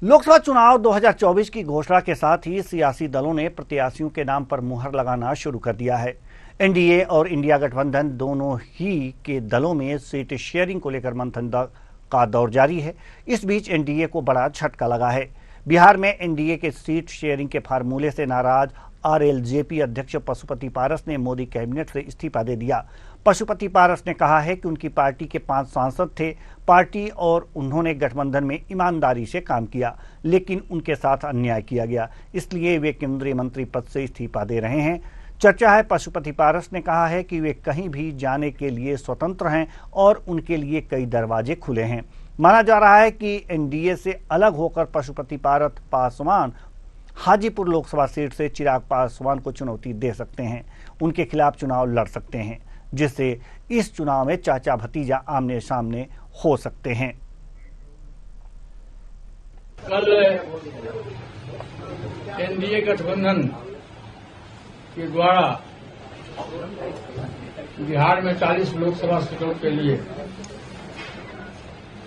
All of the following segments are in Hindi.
लोकसभा चुनाव 2024 की घोषणा के साथ ही सियासी दलों ने प्रत्याशियों के नाम पर मुहर लगाना शुरू कर दिया है। एनडीए और इंडिया गठबंधन दोनों ही के दलों में सीट शेयरिंग को लेकर मंथन का दौर जारी है। इस बीच एनडीए को बड़ा झटका लगा है। बिहार में एनडीए के सीट शेयरिंग के फार्मूले से नाराज आरएलजेपी अध्यक्ष पशुपति पारस ने मोदी कैबिनेट से इस्तीफा दे दिया। पशुपति पारस ने कहा है कि उनकी पार्टी के 5 सांसद थे पार्टी और उन्होंने गठबंधन में ईमानदारी से काम किया, लेकिन उनके साथ अन्याय किया गया, इसलिए वे केंद्रीय मंत्री पद से इस्तीफा दे रहे हैं। चर्चा है पशुपति पारस ने कहा है कि वे कहीं भी जाने के लिए स्वतंत्र हैं और उनके लिए कई दरवाजे खुले हैं। माना जा रहा है कि एनडीए से अलग होकर पशुपति पासवान हाजीपुर लोकसभा सीट से चिराग पासवान को चुनौती दे सकते हैं, उनके खिलाफ चुनाव लड़ सकते हैं, जिससे इस चुनाव में चाचा भतीजा आमने सामने हो सकते हैं। कल एनडीए गठबंधन के द्वारा बिहार में 40 लोकसभा सीटों के लिए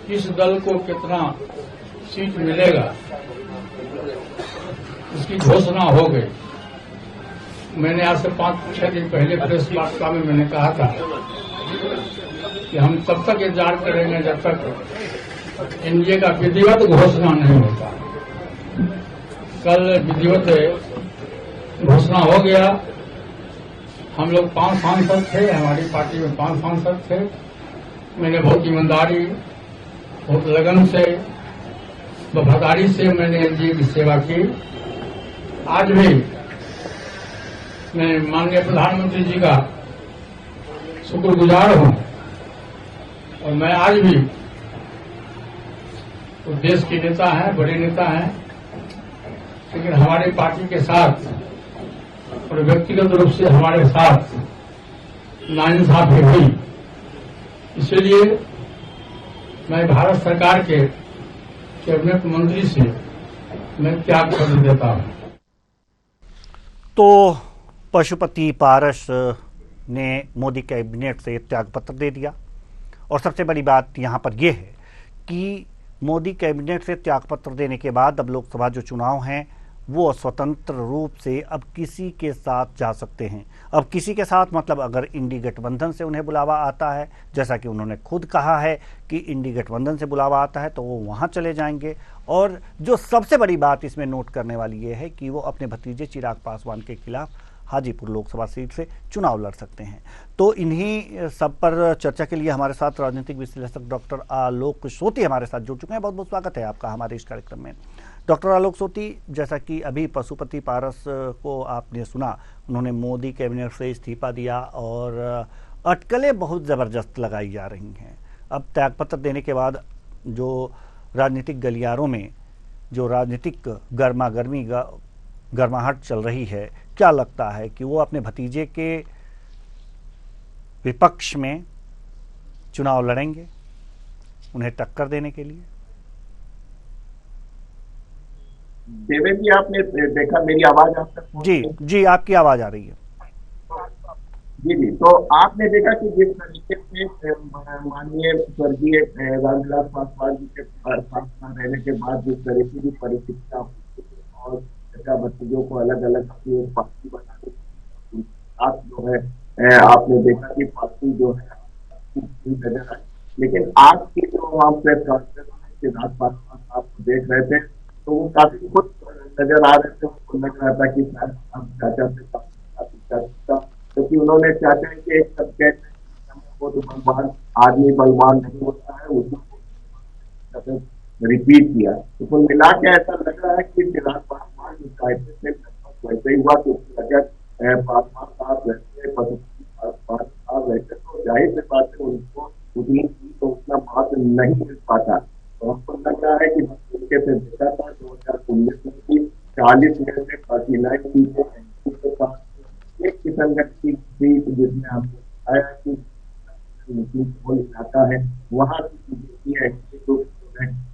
किस दल को कितना सीट मिलेगा इसकी घोषणा हो गई। मैंने आज से 5-6 दिन पहले प्रेस वार्ता में मैंने कहा था कि हम तब तक इंतजार करेंगे जब तक एनडीए का विधिवत घोषणा नहीं होता। कल विधिवत घोषणा हो गया। हम लोग 5 सांसद थे, हमारी पार्टी में 5 सांसद थे। मैंने बहुत ईमानदारी, बहुत लगन से, वफादारी से मैंने एनडीए की सेवा की। आज भी मैं माननीय प्रधानमंत्री जी का शुक्रगुजार हूं और मैं आज भी तो देश के नेता हैं, बड़े नेता हैं, लेकिन हमारी पार्टी के साथ और व्यक्तिगत रूप से हमारे साथ नाइंसाफी हुई। इसलिए मैं भारत सरकार के कैबिनेट मंत्री से मैं त्याग पत्र देता हूं। तो पशुपति पारस ने मोदी कैबिनेट से त्यागपत्र दे दिया और सबसे बड़ी बात यहां पर यह है कि मोदी कैबिनेट से त्यागपत्र देने के बाद अब लोकसभा जो चुनाव हैं वो स्वतंत्र रूप से अब किसी के साथ जा सकते हैं। अब किसी के साथ मतलब अगर इंडी गठबंधन से उन्हें बुलावा आता है, जैसा कि उन्होंने खुद कहा है कि इंडी गठबंधन से बुलावा आता है तो वो वहाँ चले जाएंगे। और जो सबसे बड़ी बात इसमें नोट करने वाली ये है कि वो अपने भतीजे चिराग पासवान के खिलाफ हाजीपुर लोकसभा सीट से चुनाव लड़ सकते हैं। तो इन्हीं सब पर चर्चा के लिए हमारे साथ राजनीतिक विश्लेषक डॉक्टर आलोक सोती हमारे साथ जुड़ चुके हैं। बहुत बहुत स्वागत है आपका हमारे इस कार्यक्रम में। डॉक्टर आलोक सोती, जैसा कि अभी पशुपति पारस को आपने सुना, उन्होंने मोदी कैबिनेट से इस्तीफा दिया और अटकलें बहुत ज़बरदस्त लगाई जा रही हैं। अब त्यागपत्र देने के बाद जो राजनीतिक गलियारों में जो राजनीतिक गर्माहट चल रही है, क्या लगता है कि वो अपने भतीजे के विपक्ष में चुनाव लड़ेंगे उन्हें टक्कर देने के लिए? देवेंद्र जी, आपने देखा मेरी आवाज आप तक? जी, आपकी आवाज आ रही है। जी, तो आपने देखा कि जिस तरीके से माननीय स्वर्गीय रामविलास पासवान जी के साथ रहने के बाद जिस तरीके की परिस्थितियां और भतीजों को अलग अलग अपनी एक पार्टी बनाने आप जो है आपने देखा कि पार्टी जो है नजर आई। लेकिन आज की जो वहाँ प्रेस कॉन्फ्रेंस में राज पासवान आप देख रहे थे तो वो काफी खुश नजर आ रहे थे। उनको लग रहा था कि शायद हम चाचा से, क्योंकि उन्होंने चाचा के एक सब्जेक्ट वो तो बलवान आदमी बलवान नहीं होता है, उसको रिपीट किया। तो कुल मिला के ऐसा लग रहा है कि चिराग पासवान वैसे ही हुआ कि उसकी वजह पासवान साहब रहते, पशुपति पासवान साहब रहते तो जाहिर से बात है उनको उतनी तो उतना बात नहीं मिल पाता। तो हमको लग रहा है कि तरीके से देखा था 2019 में की 40 में से 49 सीटें के पास एक किशनगंज की सीट जिसमें हमको आया कि इलाका है वहाँ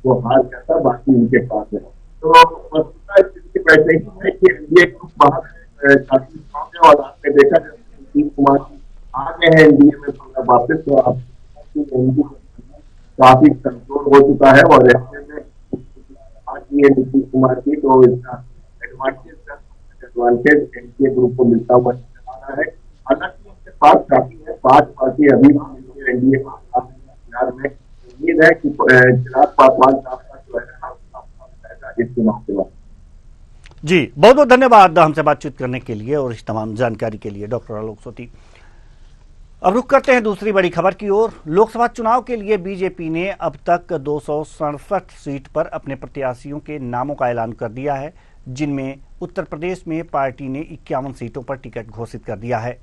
वो हार जाता, बाकी उनके पास है। तो वैसे ही है कि एनडीए बाहर और आपने देखा नीतीश कुमार आ गए हैं एनडीए में वापस, तो आप काफी कमजोर हो चुका है और ऐसे में पार्टी है नीतीश कुमार की, तो इसका एडवांटेज एनडीए ग्रुप को मिलता हुआ नजर आ रहा है। हालांकि इसके पास काफी है, 5 पार्टी अभी भी एनडीए के साथ है बिहार में। उम्मीद है कि चिराग पासवान साहब का जो है इस चुनाव के बाद। जी, बहुत बहुत धन्यवाद हमसे बातचीत करने के लिए और इस तमाम जानकारी के लिए डॉक्टर आलोक सोती। अब रुख करते हैं दूसरी बड़ी खबर की ओर। लोकसभा चुनाव के लिए बीजेपी ने अब तक 267 सीट पर अपने प्रत्याशियों के नामों का ऐलान कर दिया है, जिनमें उत्तर प्रदेश में पार्टी ने 51 सीटों पर टिकट घोषित कर दिया है।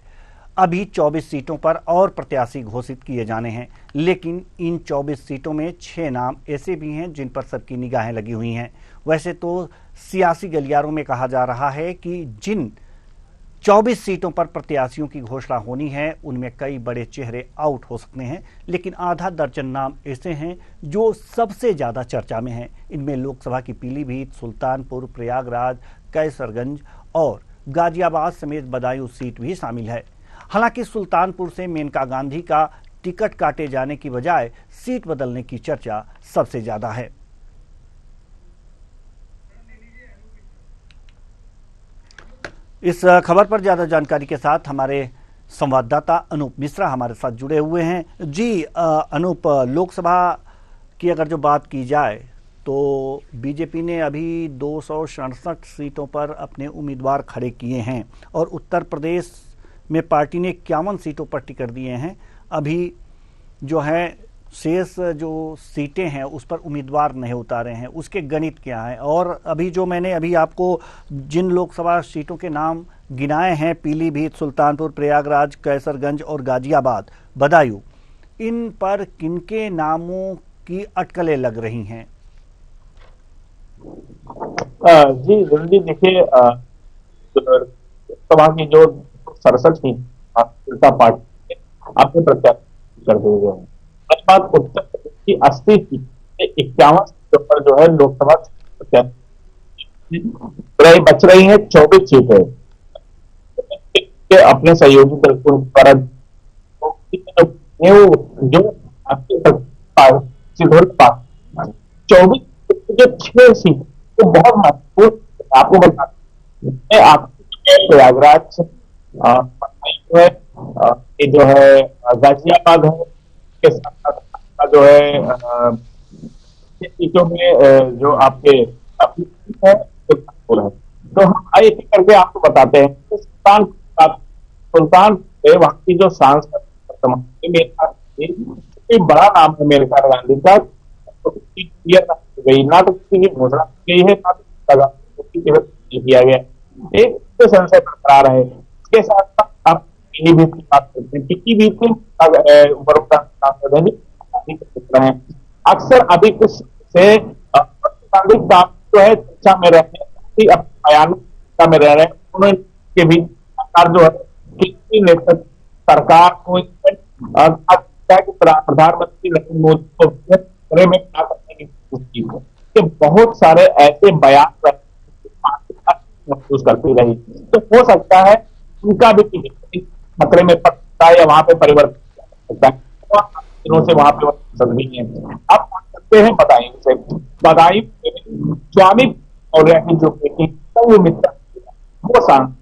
अभी 24 सीटों पर और प्रत्याशी घोषित किए जाने हैं, लेकिन इन 24 सीटों में 6 नाम ऐसे भी हैं जिन पर सबकी निगाहें लगी हुई हैं। वैसे तो सियासी गलियारों में कहा जा रहा है कि जिन 24 सीटों पर प्रत्याशियों की घोषणा होनी है उनमें कई बड़े चेहरे आउट हो सकते हैं, लेकिन आधा दर्जन नाम ऐसे हैं जो सबसे ज्यादा चर्चा में हैं। इनमें लोकसभा की पीलीभीत, सुल्तानपुर, प्रयागराज, कैसरगंज और गाजियाबाद समेत बदायूं सीट भी शामिल है। हालांकि सुल्तानपुर से मेनका गांधी का टिकट काटे जाने की बजाय सीट बदलने की चर्चा सबसे ज्यादा है। इस खबर पर ज्यादा जानकारी के साथ हमारे संवाददाता अनूप मिश्रा हमारे साथ जुड़े हुए हैं। जी अनूप, लोकसभा की अगर जो बात की जाए तो बीजेपी ने अभी 267 सीटों पर अपने उम्मीदवार खड़े किए हैं और उत्तर प्रदेश में पार्टी ने 51 सीटों पर टिकट दिए हैं। अभी जो है शेष जो सीटें हैं उस पर उम्मीदवार नहीं उतारे हैं, उसके गणित क्या है? और अभी जो मैंने अभी आपको जिन लोकसभा सीटों के नाम गिनाए हैं, पीलीभीत, सुल्तानपुर, प्रयागराज, कैसरगंज और गाजियाबाद, बदायूं, इन पर किनके नामों की अटकलें लग रही हैं? जी जल्दी देखिए, लोकसभा की जो 67 सीट जनता पार्टी अपने प्रत्याशी कर दिए गए हैं। बात उत्तर प्रदेश की 80 सीट से 51 सीटों पर जो है लोकसभा प्रत्याशी बच रही है 24 सीटें के अपने सहयोगी दलों द्वारा जो चौबीस जो 6 सीट तो बहुत महत्वपूर्ण आपको बता प्रयागराज है, ये जो है गाजियाबाद है के साथ जो है सीटों में जो आपके है तो हम आइए करके आपको बताते हैं। सुल्तान वहां की जो सांसद बड़ा नाम है मेनका गांधी का, गई ना तो किसी की घोषणा की गई है ना तो किया गया, एक तो संशय बरकरार है। इसके साथ साथ आप पीलीभीत की बात करते हैं, पीलीभीत में अक्सर अभी कुछ से प्रासंगिक काम जो है चर्चा में रहने बयान में रह रहे हैं, उनके भी सरकार जो है किसी नेतृत्व सरकार को प्रधानमंत्री नरेंद्र मोदी को बारे में क्या करने की कोशिश की है कि बहुत सारे ऐसे बयान महसूस करती रही, तो हो सकता है उनका भी खतरे में पड़ सकता है या वहां पे परिवर्तन हो सकता है। दिनों से वहां पे भी है। अब बात करते हैं बदायूं से। बदायूं स्वामी और जो बेटी मित्र वो सांसद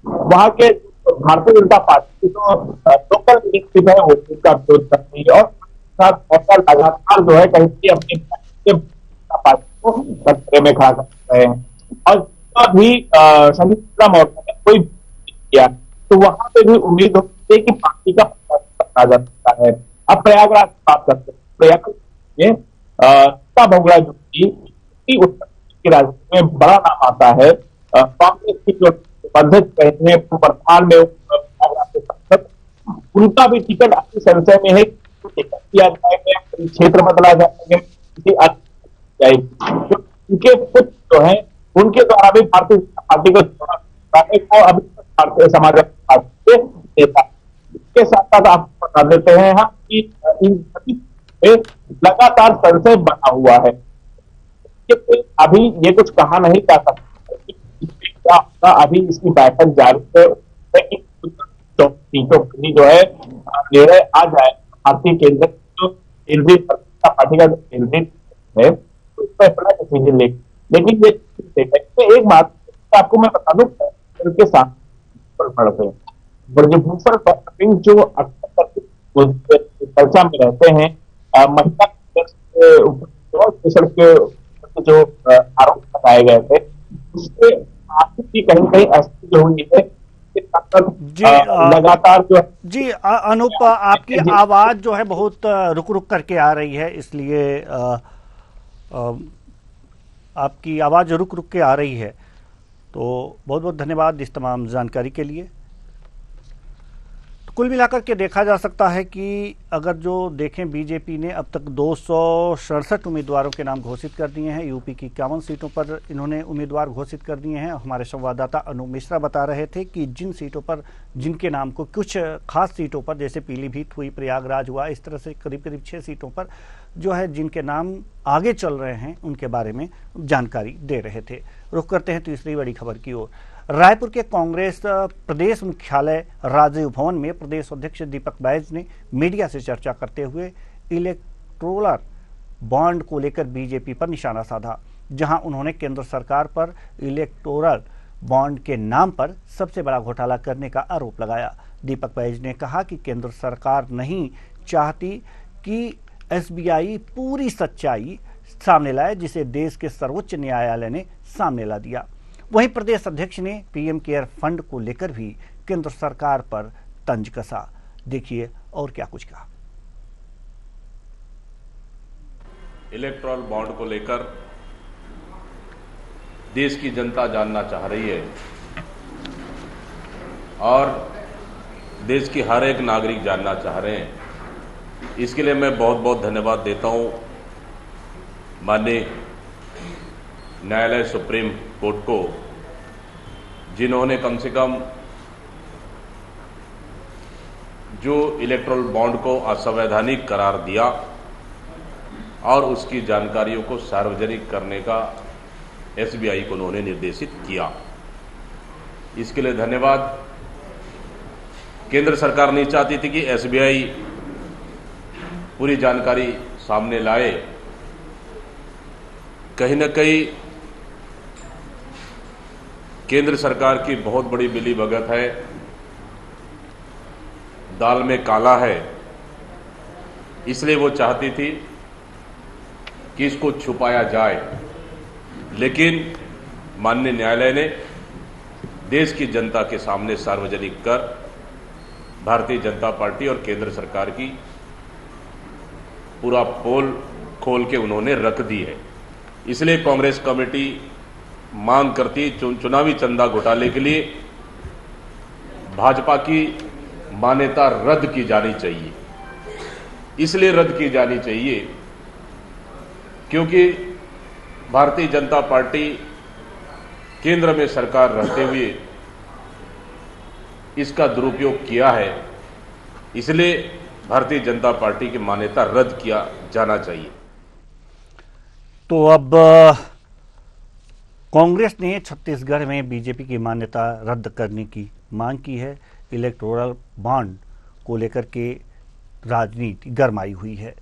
वहां के भारतीय जनता पार्टी की जो लोकल लीडरशिप है वो उसका विरोध कर रही है और लगातार जो है कहीं अपनी पार्टी को खतरे में खड़ा कर रहे हैं। और भी संयुक्त मोर्चा ने कोई किया तो वहां पे भी उम्मीद होती है कि पार्टी का पता जा सकता है। अब प्रयागराज की बात करते हैं। प्रयागराज में भोगड़ा जो की उत्तर की राजनीति में बड़ा नाम आता है। कांग्रेस की जो अध्यक्ष कहते हैं वर्तमान में उनका भी टिकट अपनी संशय में है, टिकट किया जाएगा, क्षेत्र बदला जाएगा, उनके कुछ जो है उनके द्वारा भी भारतीय जनता पार्टी को अभी भारतीय समाज पार्टी के नेता। इसके साथ साथ आपको बता देते हैं हम कि इन लगातार संशय बना हुआ है कि अभी ये कुछ कहा नहीं जा सकता। अभी इसकी बैठक जारी है कि सीटों की जो है निर्णय आ जाए। भारतीय केंद्रीय पार्टी का जो केंद्रीय है उस पर अपना डिसीजन ले लेकिन ये एक बात आपको मैं बता दूं के साथ पड़ते हैं ब्रजभूषण सिंह जो अक्सर चर्चा में रहते हैं, महिला के जो आरोप लगाए गए थे उससे आपकी कहीं कहीं ऐसी जो हुई है जी लगातार जो जी अनूप, आपकी आवाज जो है बहुत रुक रुक करके आ रही है, इसलिए आपकी आवाज रुक रुक के आ रही है। तो बहुत बहुत धन्यवाद इस तमाम जानकारी के लिए। तो कुल मिलाकर के देखा जा सकता है कि अगर जो देखें, बीजेपी ने अब तक 267 उम्मीदवारों के नाम घोषित कर दिए हैं। यूपी की 51 सीटों पर इन्होंने उम्मीदवार घोषित कर दिए हैं। हमारे संवाददाता अनूप मिश्रा बता रहे थे कि जिन सीटों पर जिनके नाम को, कुछ खास सीटों पर जैसे पीलीभीत हुई, प्रयागराज हुआ, इस तरह से करीब करीब 6 सीटों पर जो है जिनके नाम आगे चल रहे हैं उनके बारे में जानकारी दे रहे थे। रुख करते हैं तीसरी बड़ी खबर की ओर। रायपुर के कांग्रेस प्रदेश मुख्यालय राजीव भवन में प्रदेश अध्यक्ष दीपक बैज ने मीडिया से चर्चा करते हुए इलेक्टोरल बॉन्ड को लेकर बीजेपी पर निशाना साधा, जहां उन्होंने केंद्र सरकार पर इलेक्टोरल बॉन्ड के नाम पर सबसे बड़ा घोटाला करने का आरोप लगाया। दीपक बैज ने कहा कि केंद्र सरकार नहीं चाहती कि एसबीआई पूरी सच्चाई सामने लाए, जिसे देश के सर्वोच्च न्यायालय ने सामने ला दिया। वहीं प्रदेश अध्यक्ष ने पीएम केयर फंड को लेकर भी केंद्र सरकार पर तंज कसा। देखिए और क्या कुछ कहा। इलेक्टोरल बॉन्ड को लेकर देश की जनता जानना चाह रही है और देश की हर एक नागरिक जानना चाह रहे हैं। इसके लिए मैं बहुत बहुत धन्यवाद देता हूं माननीय न्यायालय सुप्रीम कोर्ट को, जिन्होंने कम से कम जो इलेक्टोरल बॉन्ड को असंवैधानिक करार दिया और उसकी जानकारियों को सार्वजनिक करने का एसबीआई को उन्होंने निर्देशित किया। इसके लिए धन्यवाद। केंद्र सरकार नहीं चाहती थी कि एसबीआई पूरी जानकारी सामने लाए। कहीं न कहीं केंद्र सरकार की बहुत बड़ी मिलीभगत है, दाल में काला है, इसलिए वो चाहती थी कि इसको छुपाया जाए। लेकिन माननीय न्यायालय ने देश की जनता के सामने सार्वजनिक कर भारतीय जनता पार्टी और केंद्र सरकार की पूरा पोल खोल के उन्होंने रख दी है। इसलिए कांग्रेस कमेटी मांग करती चुनावी चंदा घोटाले के लिए भाजपा की मान्यता रद्द की जानी चाहिए। इसलिए रद्द की जानी चाहिए क्योंकि भारतीय जनता पार्टी केंद्र में सरकार रहते हुए इसका दुरुपयोग किया है। इसलिए भारतीय जनता पार्टी की मान्यता रद्द किया जाना चाहिए। तो अब कांग्रेस ने छत्तीसगढ़ में बीजेपी की मान्यता रद्द करने की मांग की है। इलेक्टोरल बॉन्ड को लेकर के राजनीति गरमाई हुई है।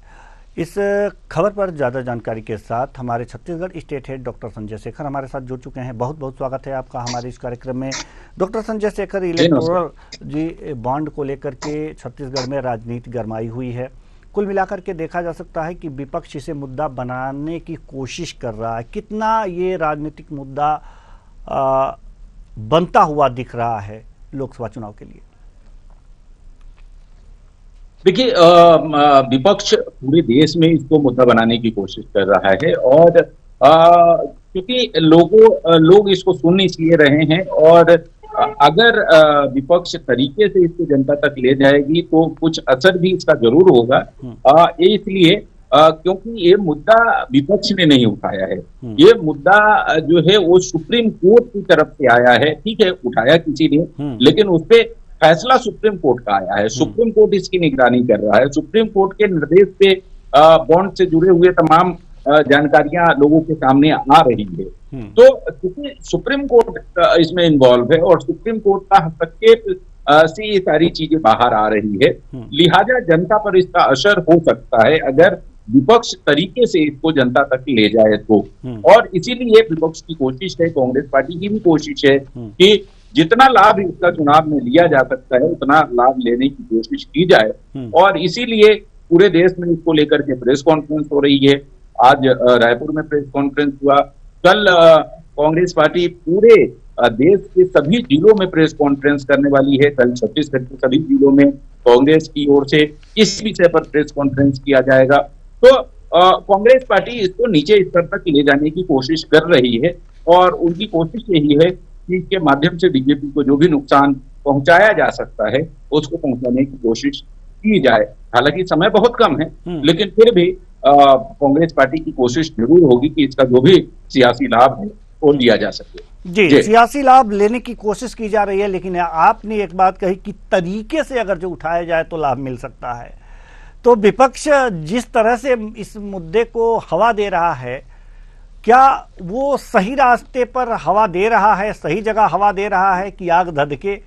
इस खबर पर ज़्यादा जानकारी के साथ हमारे Chhattisgarh state head doctor Sanjay Shekhar हमारे साथ जुड़ चुके हैं। बहुत बहुत स्वागत है आपका हमारे इस कार्यक्रम में। Doctor Sanjay Shekhar, electoral bond को लेकर के छत्तीसगढ़ में राजनीति गरमाई हुई है। कुल मिलाकर के देखा जा सकता है कि विपक्ष इसे मुद्दा बनाने की कोशिश कर रहा है। कितना ये राजनीतिक मुद्दा बनता हुआ दिख रहा है लोकसभा चुनाव के लिए? देखिए, विपक्ष पूरे देश में इसको मुद्दा बनाने की कोशिश कर रहा है और क्योंकि लोग इसको सुन इसलिए रहे हैं और अगर विपक्ष तरीके से इसको जनता तक ले जाएगी तो कुछ असर भी इसका जरूर होगा। ये इसलिए क्योंकि ये मुद्दा विपक्ष ने नहीं उठाया है। ये मुद्दा जो है वो सुप्रीम कोर्ट की तरफ से आया है। ठीक है, उठाया किसी ने, लेकिन उस पे फैसला सुप्रीम कोर्ट का आया है। सुप्रीम कोर्ट इसकी निगरानी कर रहा है। सुप्रीम कोर्ट के निर्देश पे बॉन्ड से जुड़े हुए तमाम जानकारियां लोगों के सामने आ रही है। तो क्योंकि सुप्रीम कोर्ट इसमें इन्वॉल्व है और सुप्रीम कोर्ट का हस्तक्षेप से ये सारी चीजें बाहर आ रही है, लिहाजा जनता पर इसका असर हो सकता है। अगर विपक्ष तरीके से इसको जनता तक ले जाए तो। और इसीलिए विपक्ष की कोशिश है, कांग्रेस पार्टी की भी कोशिश है कि जितना लाभ इसका चुनाव में लिया जा सकता है उतना लाभ लेने की कोशिश की जाए। और इसीलिए पूरे देश में इसको लेकर के प्रेस कॉन्फ्रेंस हो रही है। आज रायपुर में प्रेस कॉन्फ्रेंस हुआ, कल कांग्रेस पार्टी पूरे देश के सभी जिलों में प्रेस कॉन्फ्रेंस करने वाली है। कल छत्तीसगढ़ के सभी जिलों में कांग्रेस की ओर से इस विषय पर प्रेस कॉन्फ्रेंस किया जाएगा। तो कांग्रेस पार्टी इसको नीचे स्तर तक ले जाने की कोशिश कर रही है और उनकी कोशिश यही है कि इसके माध्यम से बीजेपी को जो भी नुकसान पहुंचाया जा सकता है उसको पहुंचाने की कोशिश की जाए। हालांकि समय बहुत कम है, लेकिन फिर भी कांग्रेस पार्टी की कोशिश जरूर होगी कि इसका जो भी सियासी लाभ है वो लिया जा सके। जी, सियासी लाभ लेने की कोशिश की जा रही है, लेकिन आपने एक बात कही कि तरीके से अगर जो उठाया जाए तो लाभ मिल सकता है। तो विपक्ष जिस तरह से इस मुद्दे को हवा दे रहा है, क्या वो सही रास्ते पर हवा दे रहा है, सही जगह हवा दे रहा है कि आग धधके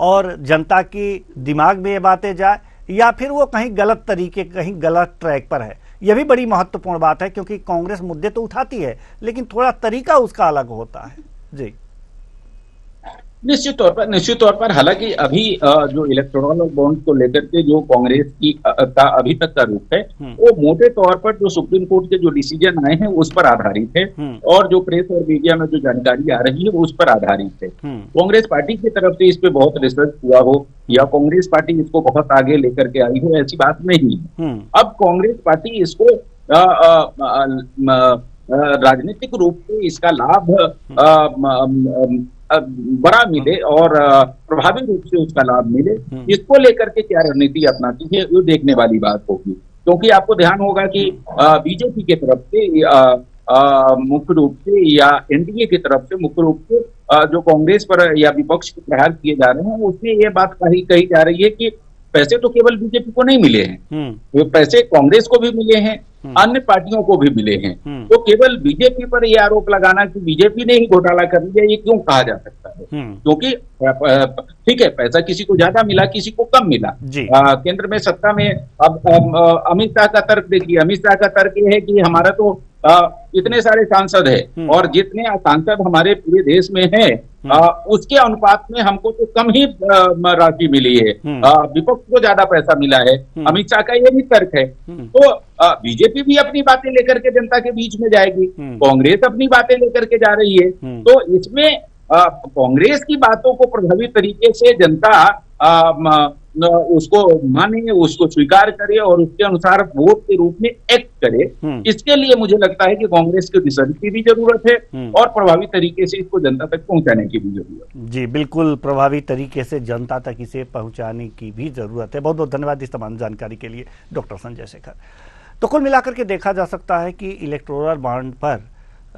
और जनता की दिमाग में ये बातें जाए, या फिर वो कहीं गलत तरीके, कहीं गलत ट्रैक पर है? यह भी बड़ी महत्वपूर्ण बात है, क्योंकि कांग्रेस मुद्दे तो उठाती है लेकिन थोड़ा तरीका उसका अलग होता है। जी, निश्चित तौर पर हालांकि अभी जो इलेक्टोरल बॉन्ड को लेकर के जो कांग्रेस की का अभी तक का रुख है वो मोटे तौर पर जो सुप्रीम कोर्ट के जो डिसीजन आए हैं उस पर आधारित है और जो प्रेस और मीडिया में जो जानकारी आ रही है वो उस पर आधारित है। कांग्रेस पार्टी की तरफ से इस पे बहुत रिसर्च हुआ हो या कांग्रेस पार्टी इसको बहुत आगे लेकर के आई हो, ऐसी बात नहीं है। अब कांग्रेस पार्टी इसको राजनीतिक रूप से इसका लाभ बड़ा मिले और प्रभावी रूप से उसका लाभ मिले, इसको लेकर के क्या रणनीति अपनाती है वो देखने वाली बात होगी। क्योंकि आपको ध्यान होगा कि बीजेपी की तरफ से मुख्य रूप से या एनडीए की तरफ से मुख्य रूप से जो कांग्रेस पर या विपक्ष पर प्रहार किए जा रहे हैं उसमें यह बात कही जा रही है कि पैसे तो केवल बीजेपी को नहीं मिले हैं, वो पैसे कांग्रेस को भी मिले हैं, अन्य पार्टियों को भी मिले हैं। तो केवल बीजेपी पर यह आरोप लगाना कि बीजेपी ने ही घोटाला कर दिया, ये क्यों कहा जा सकता है? क्योंकि ठीक है, पैसा किसी को ज्यादा मिला, किसी को कम मिला। केंद्र में सत्ता में अब अमित शाह का तर्क देखिए, अमित शाह का तर्क ये है कि हमारा तो इतने सारे सांसद है और जितने सांसद हमारे पूरे देश में है उसके अनुपात में हमको तो कम ही राशि मिली है, विपक्ष को ज्यादा पैसा मिला है। अमित शाह का ये भी तर्क है। तो बीजेपी भी अपनी बातें लेकर के जनता के बीच में जाएगी, कांग्रेस अपनी बातें लेकर के जा रही है। तो इसमें कांग्रेस की बातों को प्रभावी तरीके से जनता उसको माने, उसको स्वीकार करे और उसके अनुसार वोट के रूप में एक्ट करे। इसके लिए मुझे लगता है कि कांग्रेस को रिसर्च की भी जरूरत है और प्रभावी तरीके से इसको जनता तक पहुंचाने की भी जरूरत है। जी बिल्कुल, प्रभावी तरीके से जनता तक इसे पहुंचाने की भी जरूरत है। बहुत बहुत धन्यवाद इस तमाम जानकारी के लिए डॉक्टर संजय शेखर। तो कुल मिलाकर के देखा जा सकता है कि इलेक्टोरल बॉन्ड पर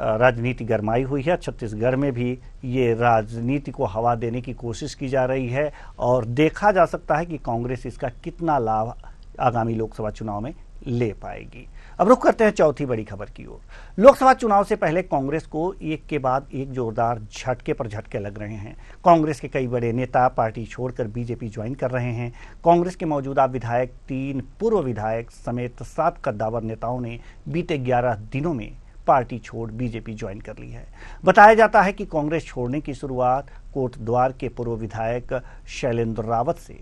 राजनीति गरमाई हुई है। छत्तीसगढ़ में भी ये राजनीति को हवा देने की कोशिश की जा रही है और देखा जा सकता है कि कांग्रेस इसका कितना लाभ आगामी लोकसभा चुनाव में ले पाएगी। अब रुख करते हैं चौथी बड़ी खबर की ओर। लोकसभा चुनाव से पहले कांग्रेस को एक के बाद एक जोरदार झटके पर झटके लग रहे हैं। कांग्रेस के कई बड़े नेता पार्टी छोड़कर बीजेपी ज्वाइन कर रहे हैं। कांग्रेस के मौजूदा विधायक, 3 पूर्व विधायक समेत 7 कद्दावर नेताओं ने बीते 11 दिनों में पार्टी छोड़ बीजेपी ज्वाइन कर ली है। बताया जाता है कि कांग्रेस छोड़ने की शुरुआत कोटद्वार के पूर्व विधायक शैलेंद्र रावत से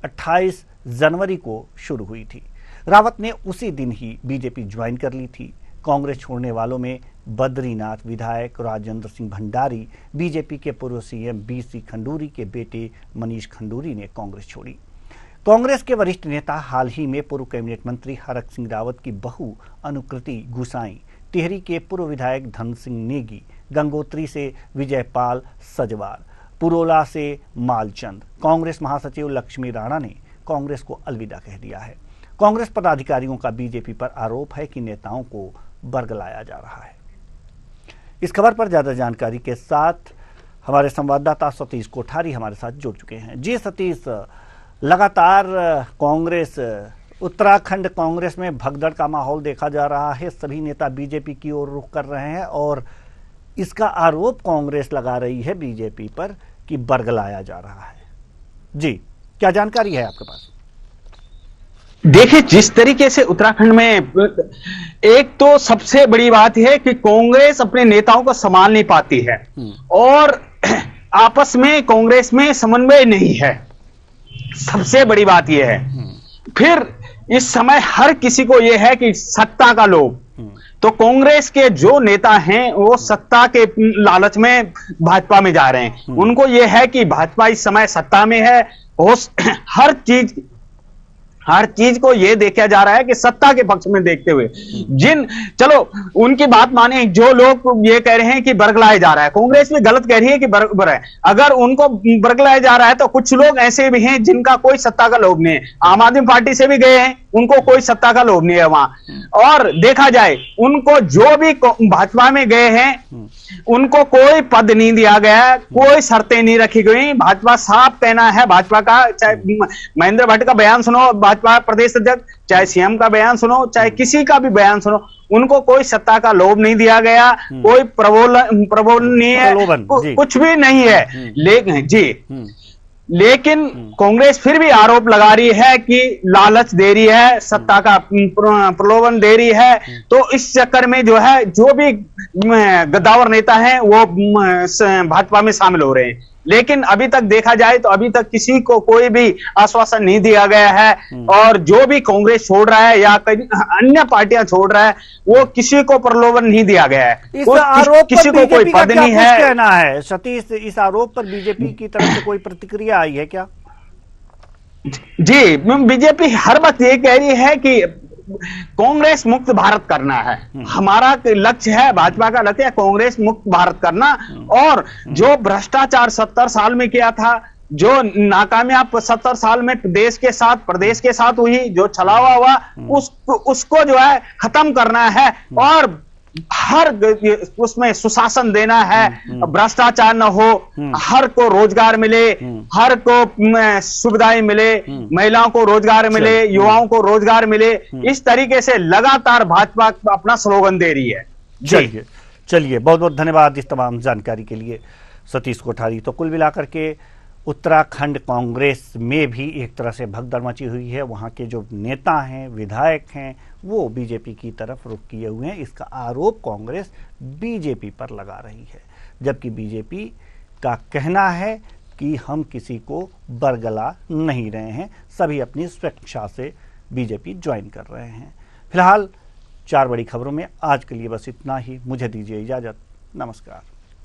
28 जनवरी को शुरू हुई थी। रावत ने उसी दिन ही बीजेपी ज्वाइन कर ली थी। कांग्रेस छोड़ने वालों में बद्रीनाथ विधायक राजेंद्र सिंह भंडारी, बीजेपी के पूर्व सीएम बीसी खंडूरी के बेटे मनीष खंडूरी ने कांग्रेस छोड़ी। कांग्रेस के वरिष्ठ नेता हाल ही में पूर्व कैबिनेट मंत्री हरक सिंह रावत की बहू अनुकृति गुसाई, टिहरी के पूर्व विधायक धन सिंह नेगी, गंगोत्री से विजयपाल सजवार, पुरोला से मालचंद, कांग्रेस महासचिव लक्ष्मी राणा ने कांग्रेस को अलविदा कह दिया है। कांग्रेस पदाधिकारियों का बीजेपी पर आरोप है कि नेताओं को बरगलाया जा रहा है। इस खबर पर ज्यादा जानकारी के साथ हमारे संवाददाता सतीश कोठारी हमारे साथ जुड़ चुके हैं। जी सतीश, लगातार कांग्रेस, उत्तराखंड कांग्रेस में भगदड़ का माहौल देखा जा रहा है। सभी नेता बीजेपी की ओर रुख कर रहे हैं और इसका आरोप कांग्रेस लगा रही है बीजेपी पर कि बरगलाया जा रहा है। जी, क्या जानकारी है आपके पास? देखिए, जिस तरीके से उत्तराखंड में एक तो सबसे बड़ी बात है कि कांग्रेस अपने नेताओं को संभाल नहीं पाती है और आपस में कांग्रेस में समन्वय नहीं है, सबसे बड़ी बात यह है। फिर इस समय हर किसी को यह है कि सत्ता का लोभ, तो कांग्रेस के जो नेता हैं वो सत्ता के लालच में भाजपा में जा रहे हैं। उनको यह है कि भाजपा इस समय सत्ता में है, हर चीज को यह देखा जा रहा है कि सत्ता के पक्ष में देखते हुए चलो उनकी बात माने, जो लोग ये कह रहे हैं कि बरगलाया जा रहा है, कांग्रेस भी गलत कह रही है कि अगर उनको बरगलाया जा रहा है तो कुछ लोग ऐसे भी हैं जिनका कोई सत्ता का लोभ नहीं है। आम आदमी पार्टी से भी गए हैं, उनको कोई सत्ता का लोभ नहीं है वहां। और देखा जाए उनको जो भी भाजपा में गए हैं उनको कोई पद नहीं दिया गया, कोई शर्तें नहीं रखी गई। भाजपा साफ कहना है, भाजपा का चाहे महेंद्र भट्ट का बयान सुनो, भाजपा प्रदेश अध्यक्ष, चाहे सीएम का बयान सुनो, चाहे किसी का भी बयान सुनो, उनको कोई सत्ता का लोभ नहीं दिया गया, कोई प्रबोधन नहीं है, कुछ भी नहीं है। लेकिन कांग्रेस फिर भी आरोप लगा रही है कि लालच दे रही है, सत्ता का प्रलोभन दे रही है। तो इस चक्कर में जो है जो भी गद्दावर नेता हैं वो भाजपा में शामिल हो रहे हैं। लेकिन अभी तक देखा जाए तो अभी तक किसी को कोई भी आश्वासन नहीं दिया गया है और जो भी कांग्रेस छोड़ रहा है या अन्य पार्टियां छोड़ रहा है वो किसी को प्रलोभन नहीं दिया गया है। इस आरोप किसी को कोई पद नहीं है। कहना है सतीश, इस आरोप पर बीजेपी की तरफ से कोई प्रतिक्रिया आई है क्या? जी, बीजेपी हर वक्त ये कह रही है कि कांग्रेस मुक्त भारत करना है, हमारा लक्ष्य है, भाजपा का लक्ष्य है कांग्रेस मुक्त भारत करना। और जो भ्रष्टाचार 70 साल में किया था, जो नाकामयाब 70 साल में प्रदेश के साथ हुई, जो छलावा हुआ, उसको जो है खत्म करना है और हर उसमें सुशासन देना है, भ्रष्टाचार न हो, हर को रोजगार मिले, हर को सुविधाएं मिले, महिलाओं को रोजगार मिले, युवाओं को रोजगार मिले। इस तरीके से लगातार भाजपा अपना स्लोगन दे रही है। चलिए बहुत बहुत धन्यवाद इस तमाम जानकारी के लिए सतीश कोठारी। तो कुल मिलाकर के उत्तराखंड कांग्रेस में भी एक तरह से भगदड़ मची हुई है। वहाँ के जो नेता हैं, विधायक हैं, वो बीजेपी की तरफ रुख किए हुए हैं। इसका आरोप कांग्रेस बीजेपी पर लगा रही है, जबकि बीजेपी का कहना है कि हम किसी को बरगला नहीं रहे हैं, सभी अपनी स्वेच्छा से बीजेपी ज्वाइन कर रहे हैं। फिलहाल 4 बड़ी खबरों में आज के लिए बस इतना ही। मुझे दीजिए इजाजत। नमस्कार।